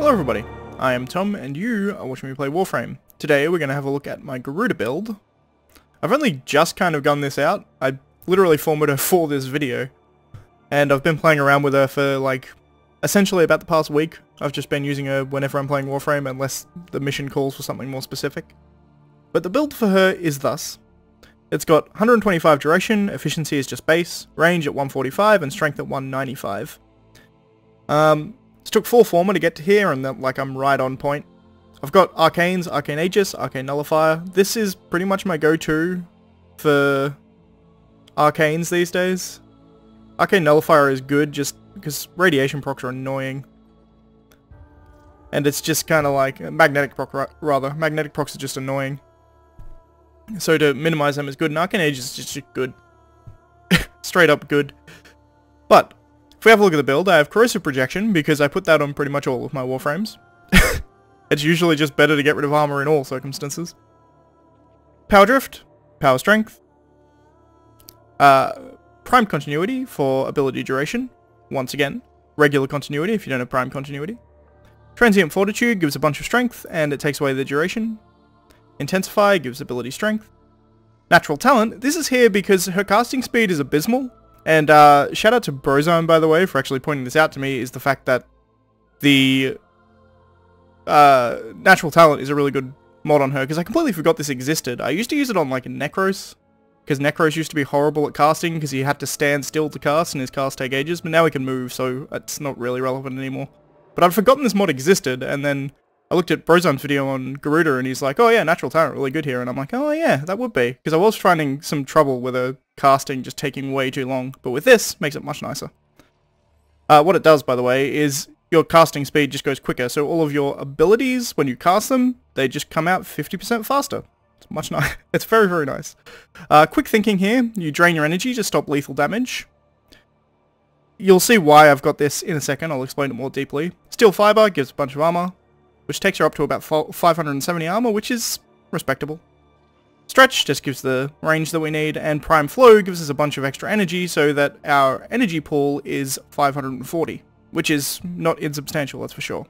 Hello everybody, I am Tom and you are watching me play Warframe. Today we're going to have a look at my Garuda build. I've only just kind of gunned this out. I literally formed her for this video. And I've been playing around with her for like, essentially about the past week. I've just been using her whenever I'm playing Warframe unless the mission calls for something more specific. But the build for her is thus. It's got 125 duration, efficiency is just base, range at 145 and strength at 195. It took 4 Former to get to here, and like I'm right on point. I've got Arcanes, Arcane Aegis, Arcane Nullifier. This is pretty much my go-to for Arcanes these days. Arcane Nullifier is good just because radiation procs are annoying. And it's just kind of like magnetic proc, rather. Magnetic procs are just annoying. So to minimize them is good, and Arcane Aegis is just good. Straight up good. But if we have a look at the build, I have Corrosive Projection, because I put that on pretty much all of my Warframes. It's usually just better to get rid of armor in all circumstances. Power Drift, Power Strength, Prime Continuity for ability duration, once again, regular continuity if you don't have Prime Continuity. Transient Fortitude gives a bunch of strength, and it takes away the duration. Intensify gives ability strength. Natural Talent, this is here because her casting speed is abysmal. And shout out to Brozone, by the way, for actually pointing this out to me, is the fact that the Natural Talent is a really good mod on her, because I completely forgot this existed. I used to use it on, like, Necros, because Necros used to be horrible at casting, because he had to stand still to cast, and his cast take ages, but now he can move, so it's not really relevant anymore. But I'd forgotten this mod existed, and then I looked at Brozone's video on Garuda, and he's like, oh yeah, Natural Talent, really good here, and I'm like, oh yeah, that would be, because I was finding some trouble with her casting just taking way too long, but with this, makes it much nicer. What it does, by the way, is your casting speed just goes quicker, so all of your abilities, when you cast them, they just come out 50% faster. It's much nice. It's very, very nice. Quick thinking here, you drain your energy to stop lethal damage. You'll see why I've got this in a second, I'll explain it more deeply. Steel Fiber gives a bunch of armor, which takes her up to about 570 armor, which is respectable. Stretch just gives the range that we need, and Prime Flow gives us a bunch of extra energy so that our energy pool is 540, which is not insubstantial, that's for sure.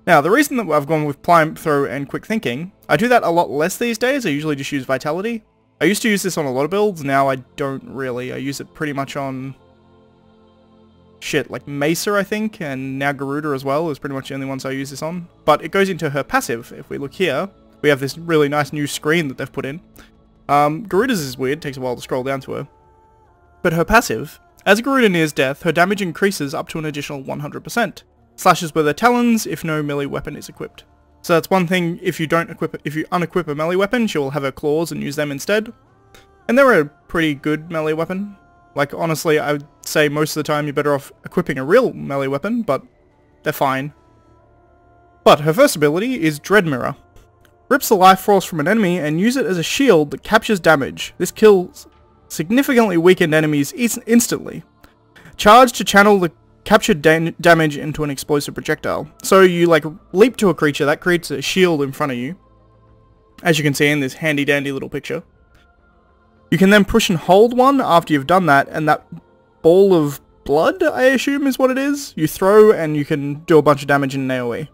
Now, the reason that I've gone with Prime Throw and Quick Thinking, I do that a lot less these days. I usually just use Vitality. I used to use this on a lot of builds, now I don't really. I use it pretty much on shit, like Mesa, I think, and now Garuda as well is pretty much the only ones I use this on. But it goes into her passive. If we look here, we have this really nice new screen that they've put in. Garuda's is weird, takes a while to scroll down to her. But her passive, as Garuda nears death, her damage increases up to an additional 100%. Slashes with her talons if no melee weapon is equipped. So that's one thing, if you unequip a melee weapon, she will have her claws and use them instead. And they're a pretty good melee weapon. Like, honestly, I would say most of the time you're better off equipping a real melee weapon, but they're fine. But her first ability is Dread Mirror. Rips the life force from an enemy and use it as a shield that captures damage. This kills significantly weakened enemies instantly. Charge to channel the captured damage into an explosive projectile. So you, like, leap to a creature, that creates a shield in front of you, as you can see in this handy dandy little picture. You can then push and hold one after you've done that, and that ball of blood, I assume is what it is, you throw and you can do a bunch of damage in an AoE.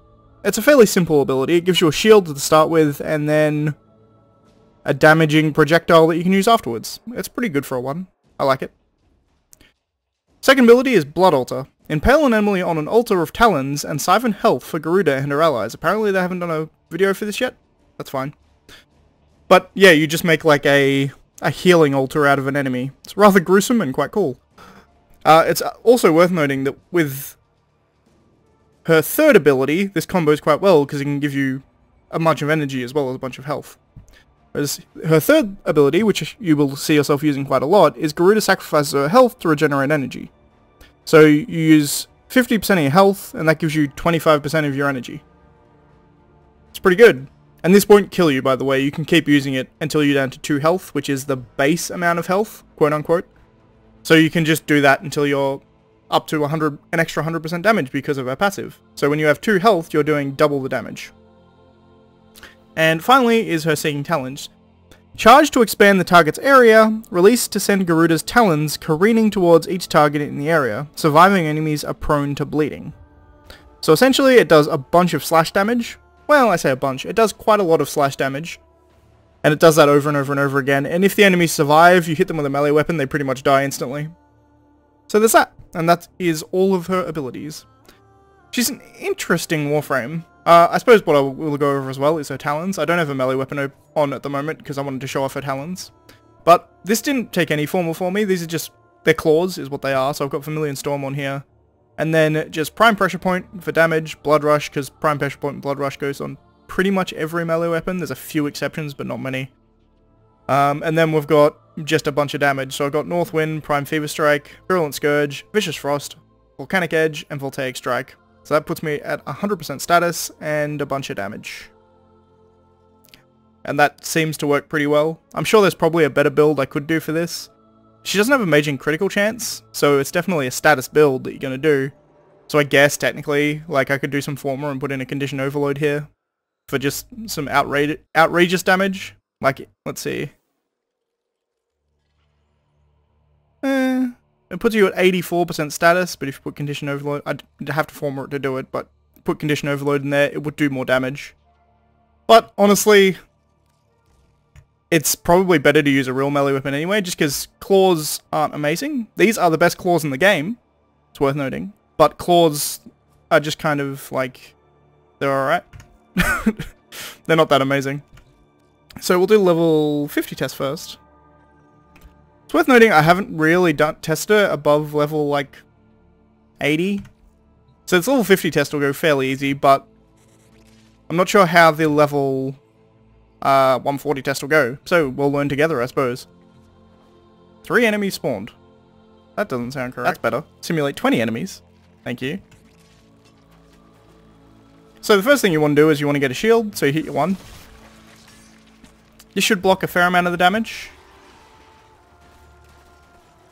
It's a fairly simple ability. It gives you a shield to start with, and then a damaging projectile that you can use afterwards. It's pretty good for a one. I like it. Second ability is Blood Altar. Impale an enemy on an altar of talons and siphon health for Garuda and her allies. Apparently they haven't done a video for this yet. That's fine. But yeah, you just make like a healing altar out of an enemy. It's rather gruesome and quite cool. It's also worth noting that with her third ability, this combos quite well because it can give you a bunch of energy as well as a bunch of health. Whereas her third ability, which you will see yourself using quite a lot, is Garuda sacrifices her health to regenerate energy. So you use 50% of your health, and that gives you 25% of your energy. It's pretty good. And this won't kill you, by the way. You can keep using it until you're down to 2 health, which is the base amount of health, quote unquote. So you can just do that until you're up to an extra 100% damage because of her passive. So when you have 2 health, you're doing double the damage. And finally is her Seeking Talons. Charge to expand the target's area, release to send Garuda's talons careening towards each target in the area. Surviving enemies are prone to bleeding. So essentially it does a bunch of slash damage. Well, I say a bunch. It does quite a lot of slash damage. And it does that over and over and over again. And if the enemies survive, you hit them with a melee weapon, they pretty much die instantly. So there's that. And that is all of her abilities. She's an interesting Warframe. I suppose what I will go over as well is her talons. I don't have a melee weapon on at the moment because I wanted to show off her talons. But this didn't take any formal for me. These are just, their claws is what they are. So I've got Vermilion Storm on here. And then just Prime Pressure Point for damage, Blood Rush, because Prime Pressure Point and Blood Rush goes on pretty much every melee weapon. There's a few exceptions, but not many. And then we've got just a bunch of damage. So I've got North Wind, Prime Fever Strike, Virulent Scourge, Vicious Frost, Volcanic Edge, and Voltaic Strike. So that puts me at 100% status and a bunch of damage. And that seems to work pretty well. I'm sure there's probably a better build I could do for this. She doesn't have a maging critical chance, so it's definitely a status build that you're going to do. So I guess, technically, like, I could do some Former and put in a Condition Overload here for just some outrageous damage. Like, let's see. It puts you at 84% status, but if you put Condition Overload, I'd have to Former it to do it, but put Condition Overload in there, it would do more damage. But, honestly, it's probably better to use a real melee weapon anyway, just because claws aren't amazing. These are the best claws in the game, it's worth noting. But claws are just kind of like, they're alright. They're not that amazing. So we'll do level 50 test first. It's worth noting I haven't really tested her above level like 80. So this level 50 test will go fairly easy, but I'm not sure how the level 140 test will go. So we'll learn together, I suppose. 3 enemies spawned. That doesn't sound correct. That's better. Simulate 20 enemies. Thank you. So the first thing you want to do is you want to get a shield, so you hit your 1. This should block a fair amount of the damage.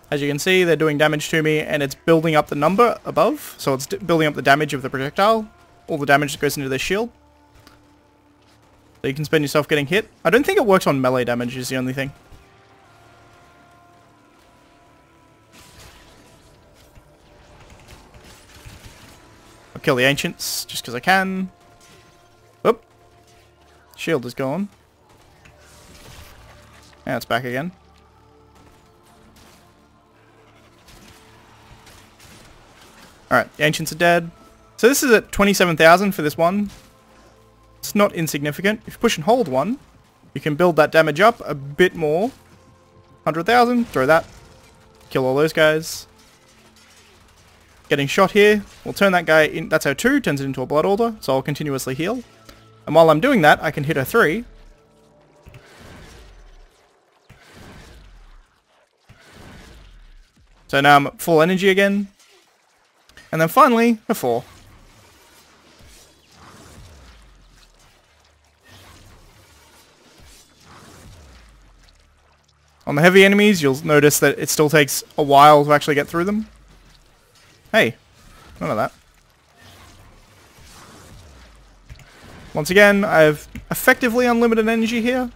As you can see, they're doing damage to me, and it's building up the number above, so it's building up the damage of the projectile, all the damage that goes into their shield. So you can spend yourself getting hit. I don't think it works on melee damage is the only thing. I'll kill the ancients, just because I can. Oop. Shield is gone. Now it's back again. Alright, the ancients are dead. So this is at 27,000 for this one. It's not insignificant. If you push and hold 1, you can build that damage up a bit more. 100,000, throw that. Kill all those guys. Getting shot here. We'll turn that guy in. That's our 2, turns it into a Blood Order, so I'll continuously heal. And while I'm doing that, I can hit her 3. So now I'm at full energy again. And then finally, a 4. On the heavy enemies, you'll notice that it still takes a while to actually get through them. Hey, none of that. Once again, I have effectively unlimited energy here.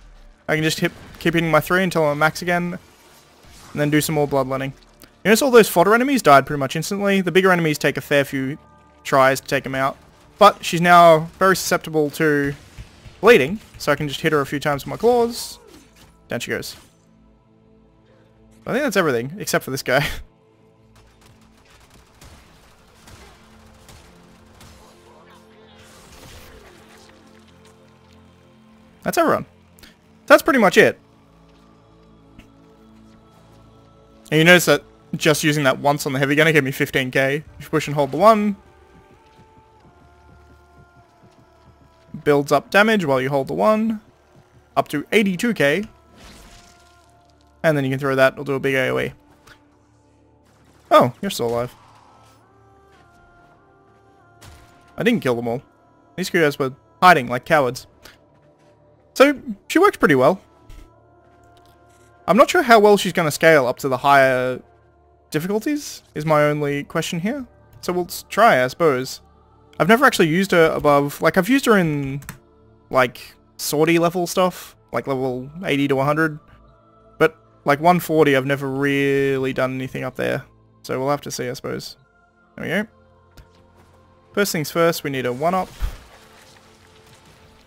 I can just keep hitting my 3 until I'm max again, and then do some more bloodletting. You notice all those fodder enemies died pretty much instantly. The bigger enemies take a fair few tries to take them out. But she's now very susceptible to bleeding, so I can just hit her a few times with my claws. Down she goes. I think that's everything, except for this guy. That's everyone. That's pretty much it. And you notice that just using that once on the heavy gunner gave me 15k. If you push and hold the 1, builds up damage while you hold the 1, up to 82k. And then you can throw that, it'll do a big AoE. Oh, you're still alive. I didn't kill them all. These guys were hiding like cowards. So, she works pretty well. I'm not sure how well she's going to scale up to the higher difficulties, is my only question here. So we'll try, I suppose. I've never actually used her above, like I've used her in, like, swordy level stuff, like level 80 to 100. But, like 140 I've never really done anything up there. So we'll have to see, I suppose. There we go. First things first, we need a 1-up.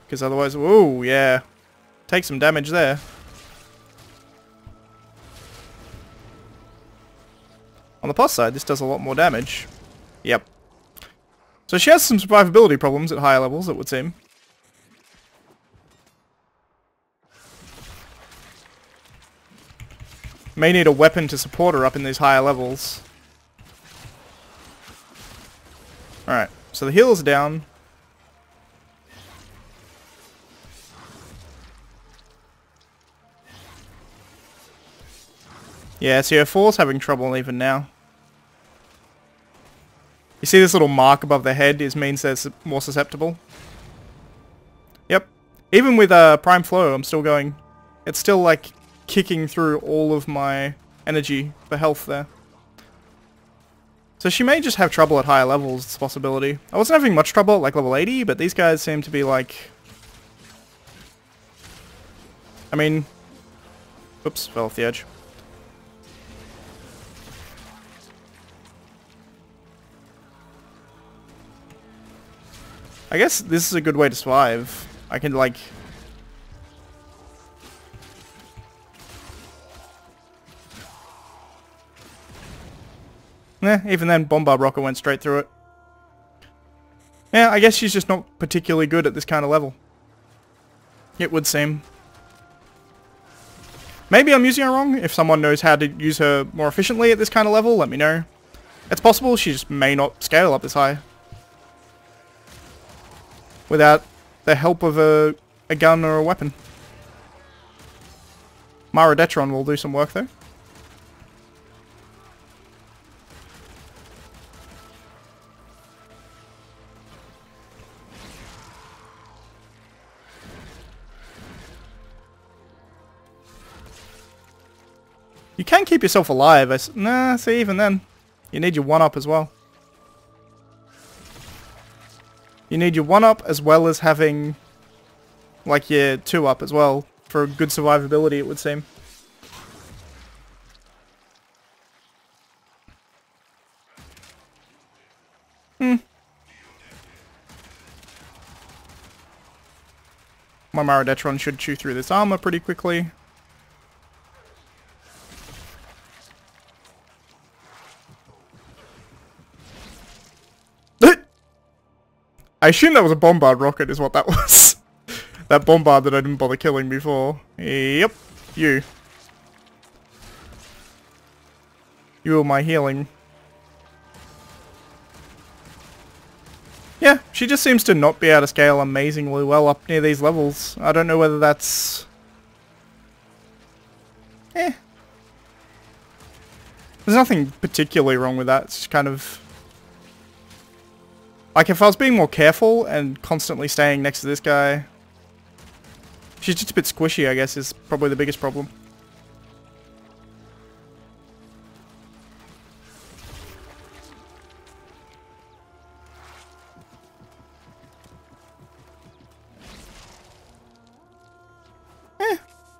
Because otherwise, whoa, yeah. Take some damage there. On the plus side, this does a lot more damage. Yep. So she has some survivability problems at higher levels, it would seem. May need a weapon to support her up in these higher levels. Alright, so the heal's down. Yeah, so your 4's having trouble even now. You see this little mark above the head means they're more susceptible. Yep. Even with Prime Flow, I'm still going. It's still like kicking through all of my energy for health there. So she may just have trouble at higher levels, it's a possibility. I wasn't having much trouble at like level 80, but these guys seem to be like... I mean... Oops, fell off the edge. I guess this is a good way to survive. I can like... even then, Bombard Rocket went straight through it. Yeah, I guess she's just not particularly good at this kind of level. It would seem. Maybe I'm using her wrong. If someone knows how to use her more efficiently at this kind of level, let me know. It's possible she just may not scale up this high. Without the help of a gun or a weapon. Maridetron will do some work though. You can keep yourself alive. Nah, see, even then. You need your 1-up as well. You need your 1-up as well as having, like, your 2-up as well. For good survivability, it would seem. My Maridetron should chew through this armor pretty quickly. I assume that was a Bombard Rocket is what that was. That Bombard that I didn't bother killing before. Yep. You. You are my healing. Yeah, she just seems to not be able to scale amazingly well up near these levels. I don't know whether that's... There's nothing particularly wrong with that. It's just kind of... Like, if I was being more careful and constantly staying next to this guy... She's just a bit squishy, I guess, is probably the biggest problem.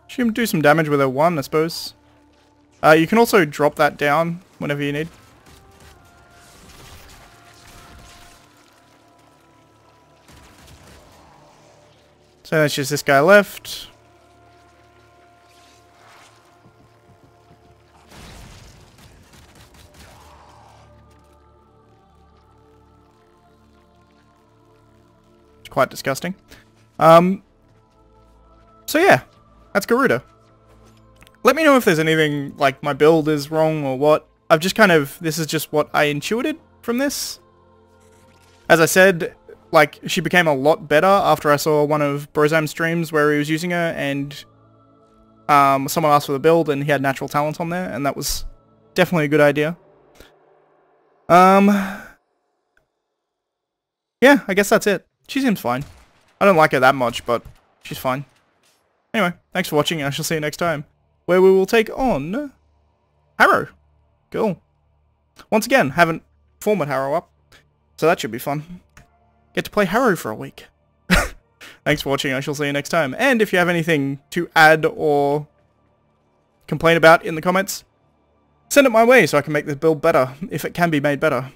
She can do some damage with her 1, I suppose. You can also drop that down whenever you need. So that's just this guy left. It's quite disgusting. So yeah, that's Garuda. Let me know if there's anything, like, my build is wrong or what. I've just kind of, this is just what I intuited from this. As I said, like, she became a lot better after I saw one of Brozam's streams where he was using her, and someone asked for the build and he had natural talent on there, and that was definitely a good idea. Yeah, I guess that's it. She seems fine. I don't like her that much, but she's fine. Anyway, thanks for watching, and I shall see you next time, where we will take on Harrow. Cool. Once again, haven't formed Harrow up, so that should be fun. Get to play Harrow for a week. Thanks for watching, I shall see you next time. And if you have anything to add or complain about in the comments, send it my way so I can make this build better, if it can be made better.